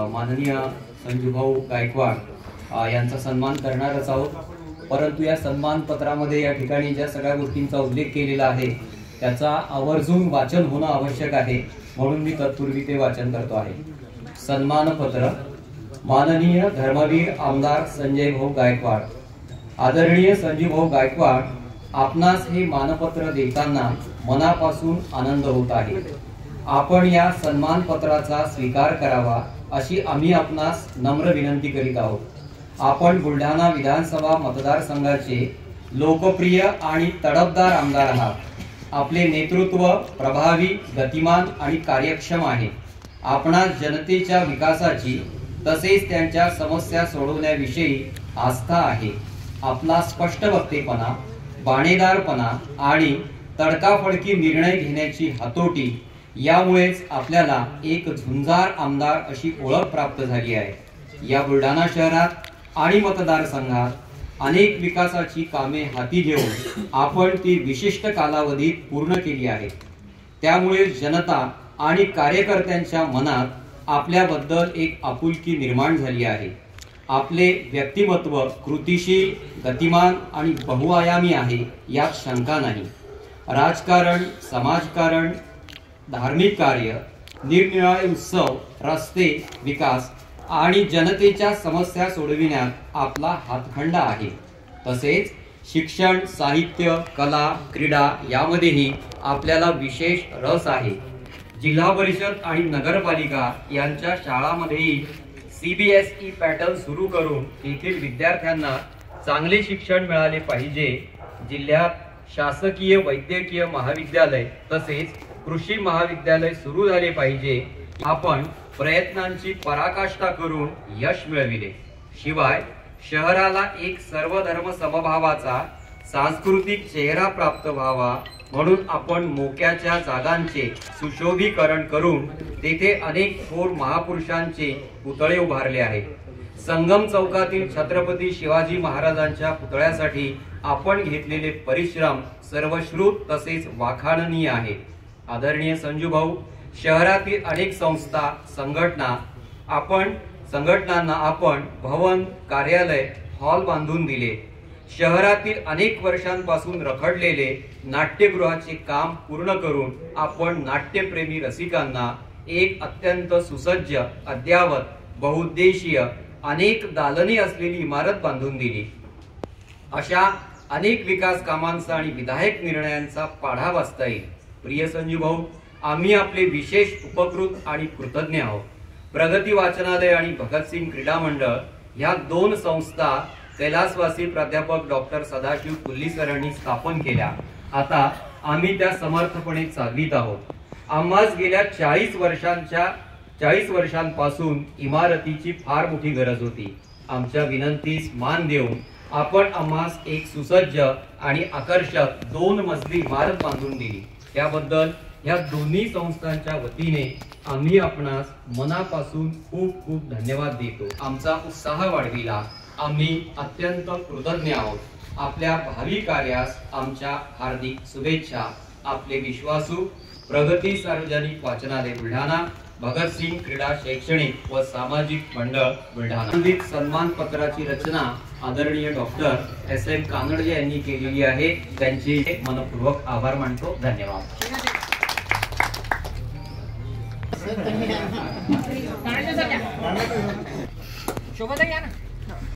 माननीय संजूभाऊ गायकवाड यांचा सन्मान करणारच आहोत। परंतु या सन्मान पत्रामध्ये या ठिकाणी ज्या सगळ्या गोष्टींचा उल्लेख केलेला आहे त्याचा आवर्जून वाचन होणं आवश्यक आहे, म्हणून मी तत्पूर्वी ते वाचन करतो आहे। सन्मान पत्र माननीय धर्मवीर आमदार संजय भाऊ गायकवाड। आदरणीय संजूभाऊ गायकवाड, आपणास हे मानपत्र देताना मनापासून आनंद होत आहे। आपण या सन्मान पत्राचा स्वीकार करावा अशी आम्ही आपणास नम्र विनंती करीत आहोत। आपण बुलढाणा विधानसभा मतदारसंघाचे लोकप्रिय आणि तडफदार आमदार आहात। आपले नेतृत्व प्रभावी, गतिमान आणि कार्यक्षम आहे। आपणास जनतेच्या विकासाची तसेच त्यांच्या समस्या सोडवण्याविषयी आस्था आहे। आपला स्पष्ट वक्तेपणा, बाणेदारपणा आणि तडकाफडकी निर्णय घेण्याची हातोटी यामुळेच आपल्याला एक झुंजार आमदार अशी ओळख प्राप्त झाली आहे। या बुलढाणा शहरात आणि मतदारसंघात अनेक विकासाची कामे हाती घेऊन आपण ती विशिष्ट कालावधीत पूर्ण केली आहेत। त्यामुळे जनता आणि कार्यकर्त्यांच्या मनात आपल्याबद्दल एक आपुलकी निर्माण झाली आहे। आपले व्यक्तिमत्व कृतिशील, गतिमान आणि बहुआयामी आहे यात शंका नाही। राजकारण, समाजकारण, धार्मिक कार्य, निरनिराळे उत्सव, रस्ते, विकास आणि जनतेच्या समस्या सोडविण्यात आपला हातखंडा आहे। तसेच शिक्षण, साहित्य, कला, क्रीडा यामध्येही आपल्याला विशेष रस आहे। जिल्हा परिषद आणि नगरपालिका यांच्या शाळांमध्येही CBSE पॅटर्न सुरू करून येथील विद्यार्थ्यांना चांगले शिक्षण मिळाले पाहिजे। जिल्ह्यात शासकीय वैद्यकीय महाविद्यालय तसेच कृषी महाविद्यालय सुरू झाले पाहिजे। आपण प्रयत्नांची पराकाष्ठा करून यश मिळविले। शिवाय शहराला एक सर्वधर्म समभावाचा सांस्कृतिक चेहरा प्राप्त व्हावा म्हणून आपण मोक्याच्या जागांचे सुशोभीकरण करून तेथे अनेक थोर महापुरुषांचे पुतळे उभारले आहेत। संगम चौकातील छत्रपती शिवाजी महाराजांच्या पुतळ्यासाठी आपण घेतलेले परिश्रम सर्वश्रुत तसेच वाखाणनीय आहेत। आदरणीय संजूभाऊ, शहरातील अनेक संस्था, संघटनांना आपण भवन, कार्यालय, हॉल बांधून दिले। शहरातील अनेक वर्षांपासून रखडलेले नाट्यगृहाचे काम पूर्ण करून आपण नाट्यप्रेमी रसिकांना एक अत्यंत सुसज्ज, अद्यावत, बहुउद्देशीय, अनेक दालने असलेली इमारत बांधून दिली। अशा अनेक विकास कामांचा आणि विधायक निर्णयांचा पाढा वाचता येईल। प्रिय संजूभाऊ, आम्ही आपले विशेष उपकृत आणि कृतज्ञ आहोत। प्रगती वाचनालय आणि भगतसिंग क्रीडा मंडळ ह्या दोन संस्था कैलासवासी प्राध्यापक डॉक्टर सदाशिव कुल्ली सरांनी स्थापन केल्या। आता आम्ही त्या समर्थपणे चालवित आहोत। आम्हास गेल्या 40 वर्षांपासून इमारतीची फार मोठी गरज होती। आमच्या विनंतीस मान देऊन आपण आम्हास एक सुसज्ज आणि आकर्षक 2 मजली इमारत बांधून दिली। त्याबद्दल या दोन्ही संस्थांच्या वतीने आम्ही आपणास मनापासून खूप खूप धन्यवाद देतो। आमचा उत्साह वाढविला, आम्ही अत्यंत कृतज्ञ आहोत। आपल्या भावी कार्यास आमच्या हार्दिक शुभेच्छा। आपले विश्वासू प्रगती सार्वजनिक वाचनालय बुलढाणा, भगतसिंग क्रीडा शैक्षणिक व सामाजिक मंडळ बुलढाणा। सन्मान पत्राची रचना आदरणीय डॉक्टर SM कानडे यांनी केलेली आहे। त्यांचे मनपूर्वक आभार मानतो। धन्यवाद।